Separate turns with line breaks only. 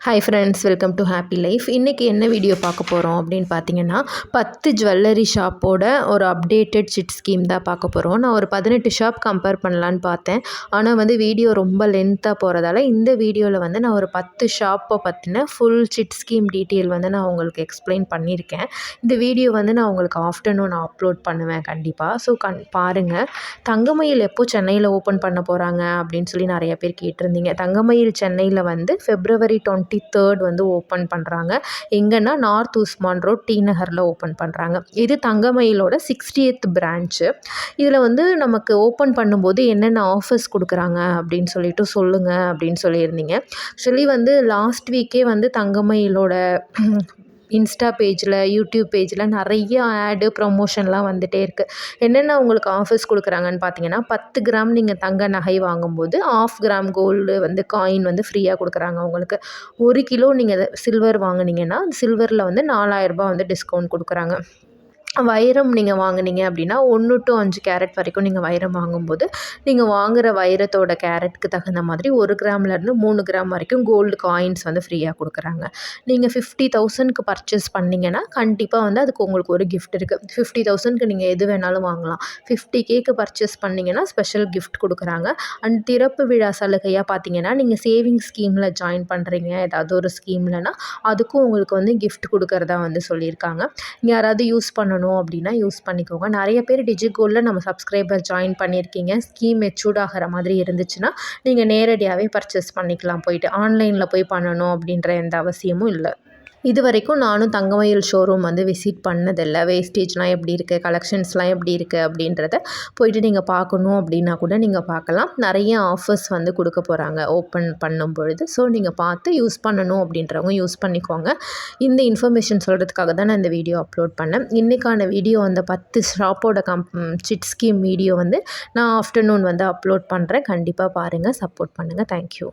Hi friends, welcome to happy life. இன்றைக்கி என்ன video பார்க்க போகிறோம் அப்படின்னு பார்த்தீங்கன்னா, 10 ஜுவல்லரி ஷாப்போட ஒரு அப்டேட்டட் சிட் ஸ்கீம் தான் பார்க்க போகிறோம். நான் ஒரு 18 ஷாப் கம்பேர் பண்ணலான்னு பார்த்தேன். ஆனால் வீடியோ ரொம்ப லென்த்தாக போகிறதால இந்த வீடியோவில் நான் ஒரு 10 ஷாப்பை பற்றின ஃபுல் சிட் ஸ்கீம் டீட்டெயில் நான் உங்களுக்கு எக்ஸ்பிளைன் பண்ணியிருக்கேன். இந்த வீடியோ நான் உங்களுக்கு ஆஃப்டர்நூன் அப்லோட் பண்ணுவேன் கண்டிப்பாக. ஸோ பாருங்கள். தங்கமயில் எப்போ சென்னையில் ஓப்பன் பண்ண போகிறாங்க அப்படின்னு சொல்லி நிறைய பேர் கேட்டிருந்தீங்க. தங்கமயில் சென்னையில் February 23 ஓப்பன் பண்ணுறாங்க. எங்கன்னா நார்த் உஸ்மான் ரோட் டி நகரில் ஓப்பன் பண்ணுறாங்க. இது தங்கமயிலோட 60th பிரான்ச்சு. இதில் நமக்கு ஓப்பன் பண்ணும்போது என்னென்ன ஆஃபர்ஸ் கொடுக்குறாங்க அப்படின்னு சொல்லுங்கள் அப்படின்னு சொல்லியிருந்தீங்க. ஆக்சுவலி லாஸ்ட் வீக்கே தங்கமயிலோட இன்ஸ்டா பேஜில், யூடியூப் பேஜில் நிறைய ஆடு ப்ரமோஷன்லாம் வந்துகிட்டே இருக்குது. என்னென்ன உங்களுக்கு ஆஃபர்ஸ் கொடுக்குறாங்கன்னு பார்த்தீங்கன்னா, 10 கிராம் நீங்கள் தங்க நகை வாங்கும்போது 1/2 கிராம் கோல்டு காயின் ஃப்ரீயாக கொடுக்குறாங்க உங்களுக்கு. 1 கிலோ நீங்கள் சில்வர் வாங்குனீங்கன்னா சில்வரில் 4000 டிஸ்கவுண்ட் கொடுக்குறாங்க. வைரம் நீங்கள் வாங்குனீங்க அப்படின்னா 1 to 5 கேரட் வரைக்கும் நீங்கள் வைரம் வாங்கும்போது நீங்கள் வாங்குகிற வைரத்தோட கேரட்டுக்கு தகுந்த மாதிரி 1 கிராம்லேருந்து 3 கிராம் வரைக்கும் கோல்டு காயின்ஸ் ஃப்ரீயாக கொடுக்குறாங்க. நீங்கள் 50,000க்கு பர்ச்சேஸ் பண்ணிங்கன்னா கண்டிப்பாக அதுக்கு உங்களுக்கு ஒரு கிஃப்ட் இருக்குது. 50,000க்கு நீங்கள் எது வேணாலும் வாங்கலாம். 50Kக்கு பர்ச்சேஸ் பண்ணிங்கன்னா ஸ்பெஷல் கிஃப்ட் கொடுக்குறாங்க. அண்ட் திறப்பு விழா சலுகையாக பார்த்தீங்கன்னா, நீங்கள் சேவிங்ஸ் ஸ்கீமில் ஜாயின் பண்ணுறீங்க ஏதாவது ஒரு ஸ்கீம்லனா அதுக்கும் உங்களுக்கு கிஃப்ட் கொடுக்குறதா சொல்லியிருக்காங்க. யாராவது யூஸ் பண்ணணும் அப்படின்னா யூஸ் பண்ணிக்கோங்க. நிறைய பேர் டிஜிகோல்டில் நம்ம சப்ஸ்கிரைபர் ஜாயின் பண்ணியிருக்கீங்க. ஸ்கீம் மெச்சூர்ட் ஆகிற மாதிரி இருந்துச்சுன்னா நீங்கள் நேரடியாகவே பர்ச்சேஸ் பண்ணிக்கலாம். போயிட்டு ஆன்லைனில் போய் பண்ணணும் அப்படின்ற எந்த அவசியமும் இல்லை. இது வரைக்கும் நானும் தங்கமயில் ஷோரூம் விசிட் பண்ணதில்லை. வேஸ்டேஜ்லாம் எப்படி இருக்குது, கலெக்ஷன்ஸ்லாம் எப்படி இருக்குது அப்படின்றத போயிட்டு நீங்கள் பார்க்கணும் அப்படின்னா கூட நீங்கள் பார்க்கலாம். நிறைய ஆஃபர்ஸ் கொடுக்க போகிறாங்க ஓப்பன் பண்ணும் பொழுது. ஸோ நீங்கள் பார்த்து யூஸ் பண்ணணும் அப்படின்றவங்க யூஸ் பண்ணிக்கோங்க. இந்த இன்ஃபர்மேஷன் சொல்கிறதுக்காக தான் நான் இந்த வீடியோ அப்லோட் பண்ணேன். இன்றைக்கான வீடியோ 10 ஷாப்போட சிட் ஸ்கீம் வீடியோ நான் ஆஃப்டர்நூன் அப்லோட் பண்ணுறேன். கண்டிப்பாக பாருங்கள், சப்போர்ட் பண்ணுங்கள். தேங்க்யூ.